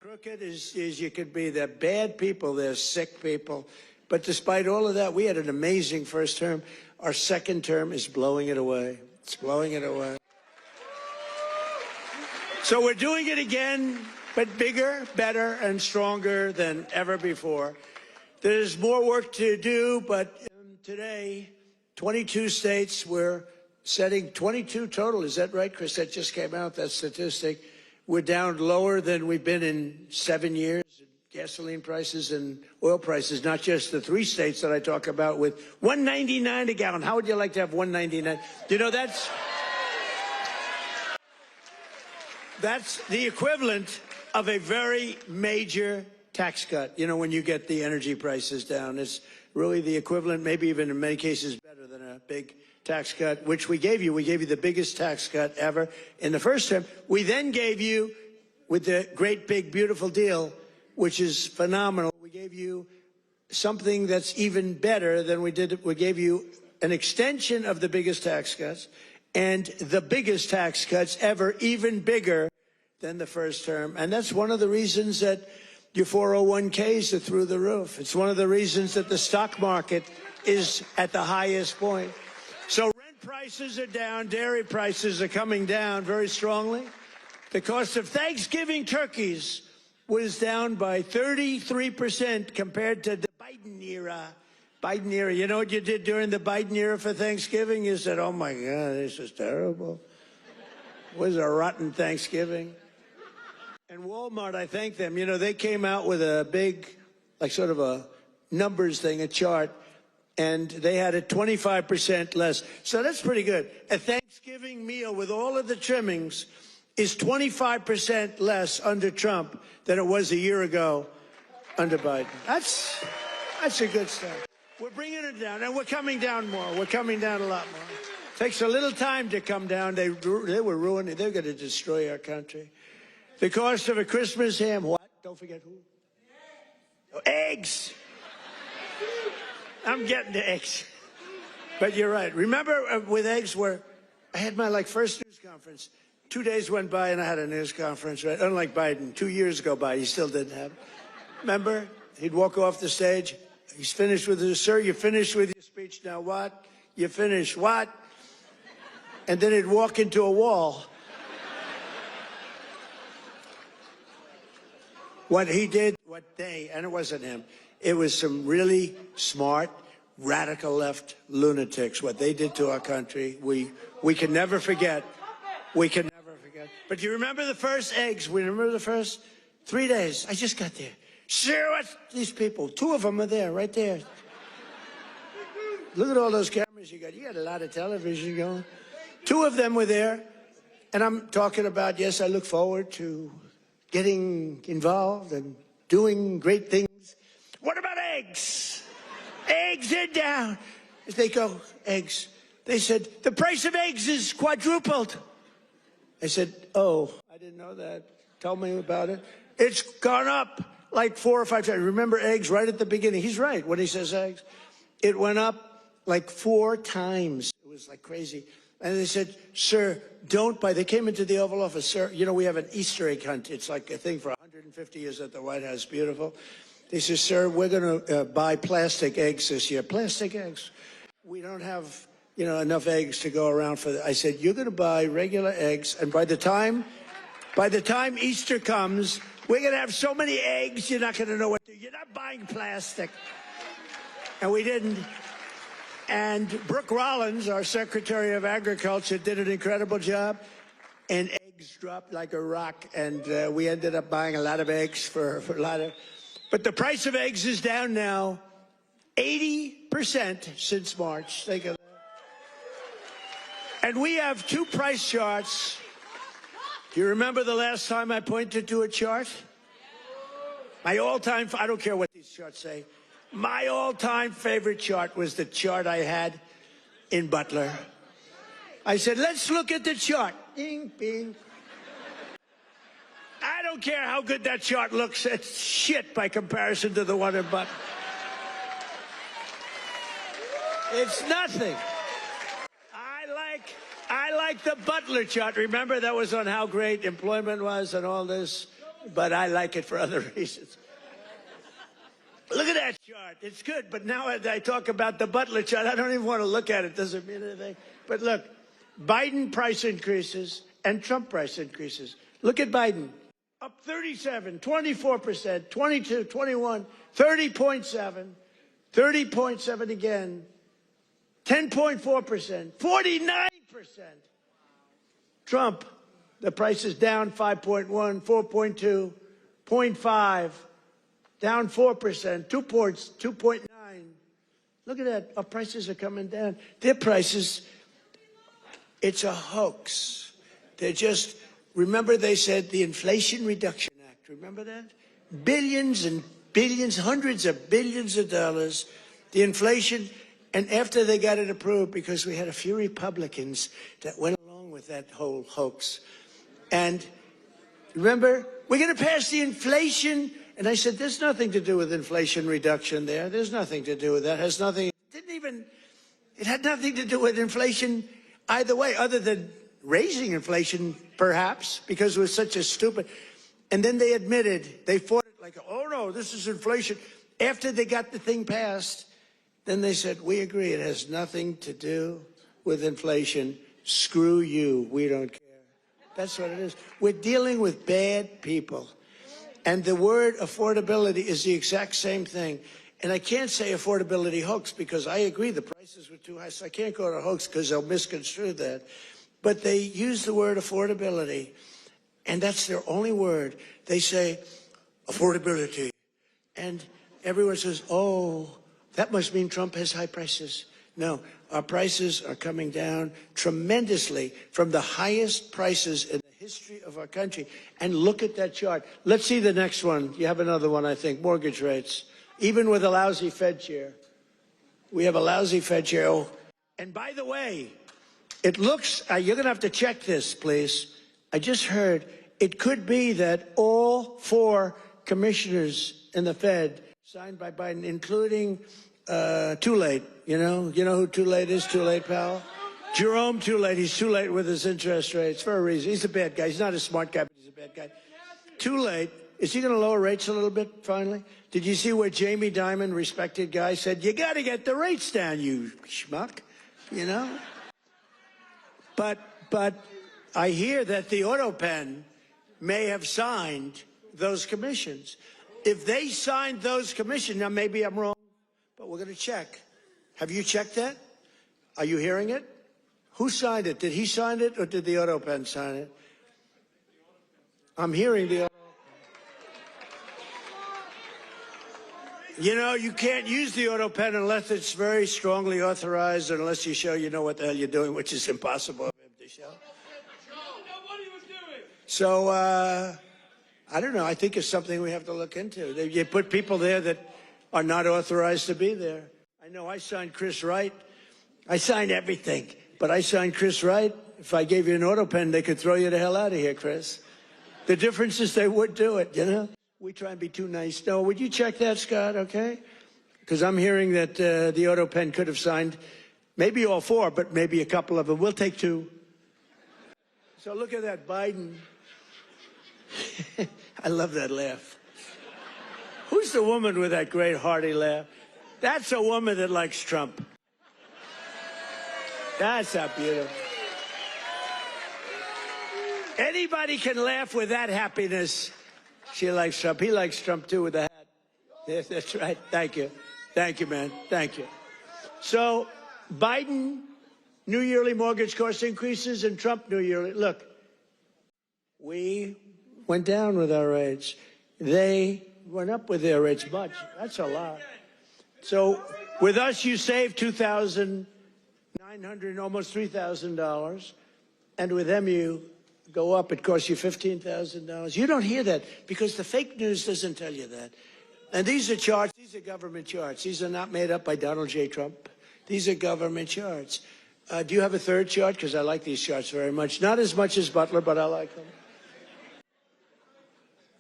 crooked as you could be. They're bad people. They're sick people. But despite all of that, we had an amazing first term. Our second term is blowing it away. It's blowing it away. So we're doing it again, but bigger, better, and stronger than ever before. There's more work to do, but today, 22 states, we're setting 22 total. Is that right, Chris? That just came out, that statistic. We're down lower than we've been in 7 years. Gasoline prices and oil prices, not just the 3 states that I talk about with $1.99 a gallon. How would you like to have $1.99? You know, that's the equivalent of a very major tax cut. You know, when you get the energy prices down, it's really the equivalent, maybe even in many cases better than a big tax cut, which we gave you. We gave you the biggest tax cut ever in the first term. We then gave you, with the great big beautiful deal, which is phenomenal, we gave you something that's even better than we did. We gave you an extension of the biggest tax cuts and the biggest tax cuts ever, even bigger than the first term. And that's one of the reasons that your 401ks are through the roof. It's one of the reasons that the stock market is at the highest point. So rent prices are down, dairy prices are coming down very strongly. The cost of Thanksgiving turkeys was down by 33% compared to the Biden era. Biden era. You know what you did during the Biden era for Thanksgiving? You said, oh, my God, this is terrible. It was a rotten Thanksgiving. And Walmart, I thank them. You know, they came out with a big, like sort of a numbers thing, a chart, and they had it 25% less. So that's pretty good. A Thanksgiving meal with all of the trimmings is 25% less under Trump than it was a year ago under Biden. That's a good start. We're bringing it down, and we're coming down more. We're coming down a lot more. Takes a little time to come down. They were ruining. They're going to destroy our country. The cost of a Christmas ham. What? Don't forget who? Eggs. I'm getting to eggs. But you're right. Remember with eggs where I had my first news conference. 2 days went by and I had a news conference, right? Unlike Biden, 2 years go by, he still didn't have it. Remember? He'd walk off the stage. He's finished with his, sir, you finished with your speech. Now what? You finished what? And then he'd walk into a wall. What he did, and it wasn't him, it was some really smart, radical left lunatics. What they did to our country, we can never forget. We can never forget. But you remember the first eggs? We remember the first 3 days. I just got there. Sure, what's these people? 2 of them are there, right there. Look at all those cameras you got. You got a lot of television going. 2 of them were there. And I'm talking about, yes, I look forward to getting involved and doing great things. What about eggs? Eggs are down. As they go, eggs. They said, the price of eggs is quadrupled. I said, oh, I didn't know that. Tell me about it. It's gone up like 4 or 5 times. Remember eggs right at the beginning? He's right when he says eggs. It went up like 4 times. It was like crazy. And they said, sir, don't buy. They came into the Oval Office. Sir, you know, we have an Easter egg hunt. It's like a thing for 150 years at the White House. Beautiful. They said, sir, we're going to buy plastic eggs this year. Plastic eggs. We don't have, you know, enough eggs to go around for that. I said, you're going to buy regular eggs. And by the time Easter comes, we're going to have so many eggs, you're not going to know what to do. You're not buying plastic. And we didn't. And Brooke Rollins, our Secretary of Agriculture, did an incredible job. And eggs dropped like a rock. And we ended up buying a lot of eggs for a lot of. But the price of eggs is down now 80% since March. Think of that. And we have 2 price charts. Do you remember the last time I pointed to a chart? My all-time, I don't care what these charts say. My all-time favorite chart was the chart I had in Butler. I said, let's look at the chart. Bing, bing. I don't care how good that chart looks. It's shit by comparison to the one in Butler. It's nothing. I like the Butler chart. Remember, that was on how great employment was and all this. but I like it for other reasons. Look at that chart. It's good, but now as I talk about the Butler chart, I don't even want to look at it. Doesn't mean anything. But look, Biden price increases and Trump price increases. Look at Biden. Up 37, 24%, 22, 21, 30.7, 30.7 again, 10.4%, 49%. Trump, the price is down 5.1, 4.2, 0.5, down 4%, 2 points, 2.9. Look at that. Our prices are coming down. Their prices, it's a hoax. They're just, remember they said the Inflation Reduction Act. Remember that? Billions and billions, hundreds of billions of dollars. The inflation, and after they got it approved, because we had a few Republicans that went along with that whole hoax. And remember, we're going to pass the inflation. And I said, there's nothing to do with inflation reduction there. There's nothing to do with that. It has nothing, it had nothing to do with inflation either way, other than raising inflation, perhaps, because it was such a stupid. And then they admitted, they fought it like, oh no, this is inflation. After they got the thing passed, then they said, we agree, it has nothing to do with inflation. Screw you, we don't care. That's what it is. We're dealing with bad people. And the word affordability is the exact same thing. And I can't say affordability hoax because I agree the prices were too high, so I can't go to hoax because they'll misconstrue that. But they use the word affordability, and that's their only word. They say affordability. And everyone says, oh, that must mean Trump has high prices. No, our prices are coming down tremendously from the highest prices in the history of our country. And look at that chart. Let's see the next one. You have another one, I think, mortgage rates. Even with a lousy Fed chair. We have a lousy Fed chair. Oh, and by the way, it looks, you're going to have to check this, please. I just heard it could be that all 4 commissioners in the Fed signed by Biden, including Too Late. You know who Too Late is? Too Late, pal? Jerome Too Late. He's too late with his interest rates for a reason. He's a bad guy. He's not a smart guy, but he's a bad guy. Too Late. Is he going to lower rates a little bit, finally? Did you see where Jamie Dimon, respected guy, said, you got to get the rates down, you schmuck, you know? But I hear that the auto pen may have signed those commissions. If they signed those commissions, now maybe I'm wrong, but we're going to check. Have you checked that? Are you hearing it? Who signed it? Did he sign it or did the auto pen sign it? I'm hearing the auto. You know, you can't use the auto pen unless it's very strongly authorized, or unless you show you know what the hell you're doing, which is impossible for him to show. So, I don't know. I think it's something we have to look into. You put people there that are not authorized to be there. I know I signed Chris Wright. I signed everything, but I signed Chris Wright. If I gave you an auto pen, they could throw you the hell out of here, Chris. The difference is they would do it, you know? We try and be too nice. No, would you check that, Scott, okay? Because I'm hearing that the auto pen could have signed maybe all 4, but maybe a couple of them. We'll take 2. So look at that, Biden. I love that laugh. Who's the woman with that great hearty laugh? That's a woman that likes Trump. That's not beautiful. Anybody can laugh with that happiness. She likes Trump. He likes Trump, too, with the hat. Yes, that's right. Thank you. Thank you, man. Thank you. So, Biden, new yearly mortgage cost increases, and Trump, new yearly. Look, we went down with our rates. They went up with their rates much. That's a lot. So, with us, you save $2,900, almost $3,000. And with them, you go up, it costs you $15,000. You don't hear that because the fake news doesn't tell you that. And these are charts. These are government charts. These are not made up by Donald J. Trump. These are government charts. Do you have a third chart? Because I like these charts very much. Not as much as Butler, but I like them.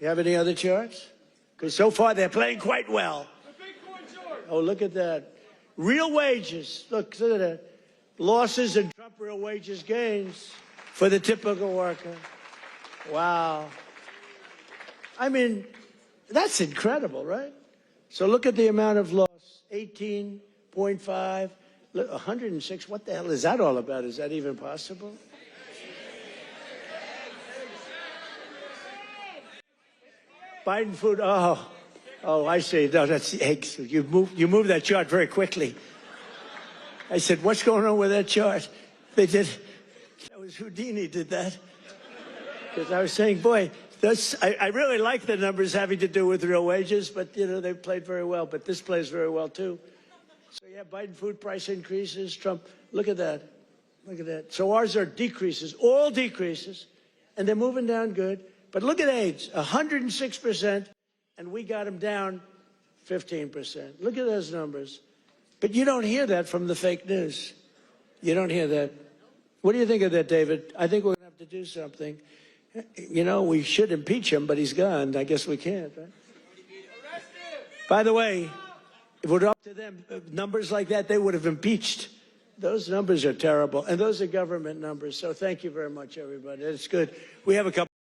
You have any other charts? Because so far they're playing quite well. Oh, look at that. Real wages. Look at that. Losses and Trump real wages gains for the typical worker. Wow. I mean, that's incredible, right? So look at the amount of loss, 18.5, 106. What the hell is that all about? Is that even possible? Biden food, oh, I see. No, that's eggs. You moved that chart very quickly. I said, what's going on with that chart? They did, that was Houdini did that. Because I was saying, boy, I really like the numbers having to do with real wages, but, you know, they played very well. But this plays very well, too. So, yeah, Biden food price increases. Trump, look at that. Look at that. So ours are decreases, all decreases, and they're moving down good. But look at AIDS, 106%, and we got them down 15%. Look at those numbers. But you don't hear that from the fake news. You don't hear that. What do you think of that, David? I think we're going to have to do something. You know, we should impeach him, but he's gone. I guess we can't, right? By the way, if it were up to them, numbers like that, they would have impeached. Those numbers are terrible, and those are government numbers. So thank you very much, everybody. It's good. We have a couple.